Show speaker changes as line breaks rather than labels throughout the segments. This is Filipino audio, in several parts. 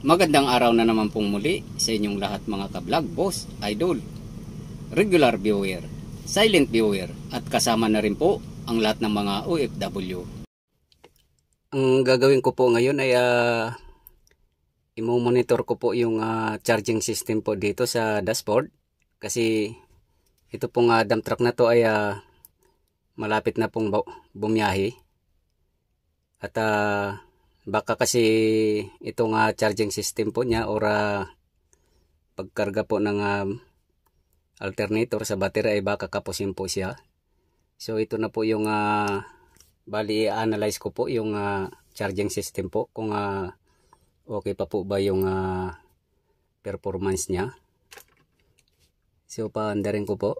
Magandang araw na naman pong muli sa inyong lahat mga ka-vlog, boss, idol, regular viewer, silent viewer at kasama na rin po ang lahat ng mga OFW. Ang gagawin ko po ngayon ay i-monitor ko po yung charging system po dito sa dashboard kasi ito pong dump truck na to ay malapit na pong bumiyahe at baka kasi itong charging system po niya or pagkarga po ng alternator sa battery ay baka kapusin po siya. So ito na po yung bali i-analyze ko po yung charging system po kung okay pa po ba yung performance niya. So paandarin ko po.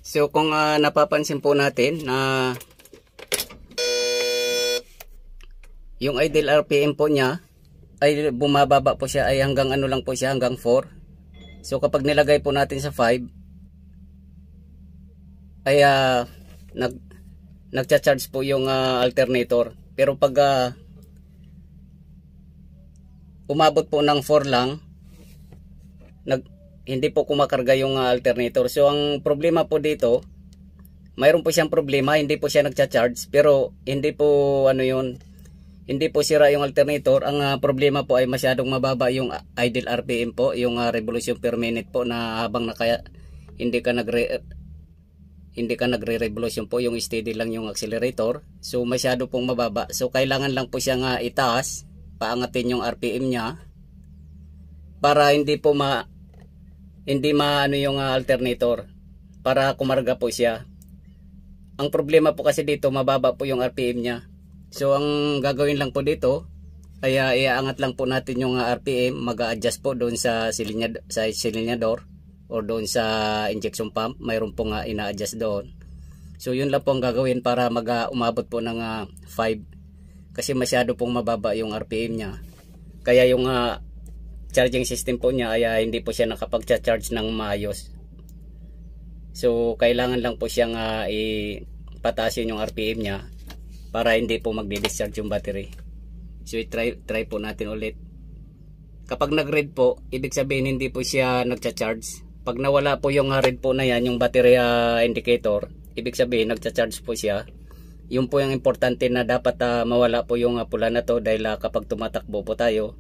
So kung napapansin po natin na yung idle RPM po niya ay bumababa po siya, ay hanggang ano lang po siya, hanggang 4. So kapag nilagay po natin sa 5 ay nagcha-charge po yung alternator. Pero pag umabot po ng 4 lang, hindi po kumakarga yung alternator. So ang problema po dito, mayroon po siyang problema, hindi po siya nagcha-charge, pero hindi po ano yun, hindi po sira yung alternator. Ang problema po ay masyadong mababa yung idle RPM po, yung revolution per minute po, na habang hindi ka nagre-revolution po, yung steady lang yung accelerator. So masyado pong mababa. So kailangan lang po siyang itaas, paangatin yung RPM niya para hindi maano yung alternator, para kumarga po siya. Ang problema po kasi dito, mababa po yung RPM niya. So ang gagawin lang po dito ay iaangat lang po natin yung RPM, mag-a-adjust po doon sa silinyador or doon sa injection pump. Mayroon po nga ina-adjust doon. So yun lang po ang gagawin para umabot po ng 5, kasi masyado pong mababa yung RPM niya. Kaya yung charging system po niya ay hindi po siya nakapag-charge ng maayos. So kailangan lang po siyang ipatasin yung RPM niya para hindi po magdi-discharge yung battery. So try po natin ulit. Kapag nag-red po, ibig sabihin hindi po siya nagcha-charge. Pag nawala po yung red po na yan, yung battery indicator, ibig sabihin nagcha-charge po siya. Yun po yung importante, na dapat mawala po yung pula na to, dahil kapag tumatakbo po tayo,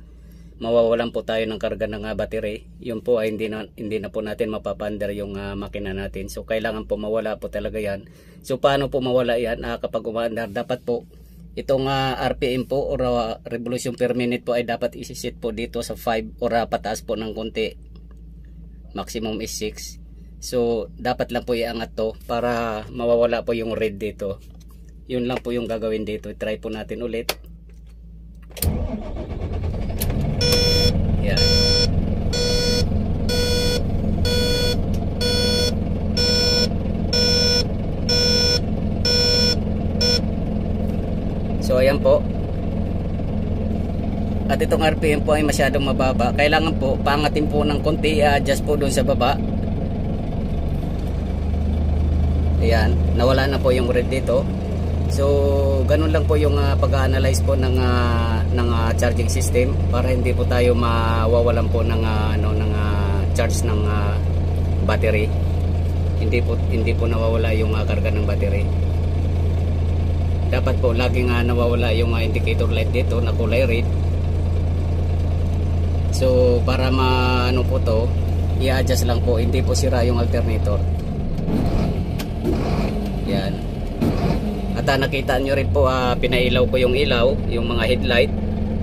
mawawalan po tayo ng karga ng battery. Yun po ay hindi na po natin mapapandar yung makina natin. So kailangan po mawala po talaga yan. So paano po mawala yan? Kapag umaandar, dapat po itong RPM po or revolution per minute po ay dapat isi-set po dito sa 5 or pataas po ng konti. Maximum is 6. So dapat lang po iangat to para mawawala po yung red dito. Yun lang po yung gagawin dito. Try po natin ulit. Yan. So ayan po. At itong RPM po ay masyadong mababa. Kailangan po paangatin po ng konti, adjust po doon sa baba. Ayan, nawala na po yung red dito. So ganun lang po yung pag-analyze po ng charging system, para hindi po tayo mawawalan po ng charge ng battery. Hindi po nawawala yung karga ng battery. Dapat po laging nawawala yung indicator light dito na kulay red. So para maano po to, i-adjust lang po, hindi po sira yung alternator. Yan. At nakita nyo rin po, pinailaw ko yung ilaw, yung mga headlight.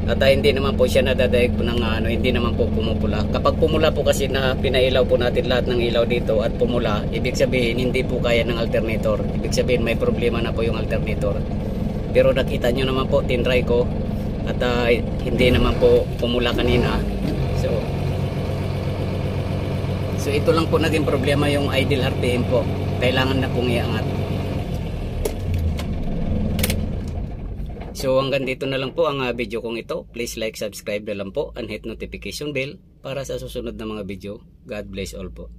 At hindi naman po siya nadadaig po ng hindi naman po pumupula. Kapag pumula po kasi na pinailaw po natin lahat ng ilaw dito at pumula, ibig sabihin hindi po kaya ng alternator. Ibig sabihin may problema na po yung alternator. Pero nakita nyo naman po, tinry ko at hindi naman po pumula kanina. So ito lang po naging problema, yung idle RPM po. Kailangan na pong iangat. So hanggang dito na lang po ang video kong ito. Please like, subscribe na lang po and hit notification bell para sa susunod na mga video. God bless all po.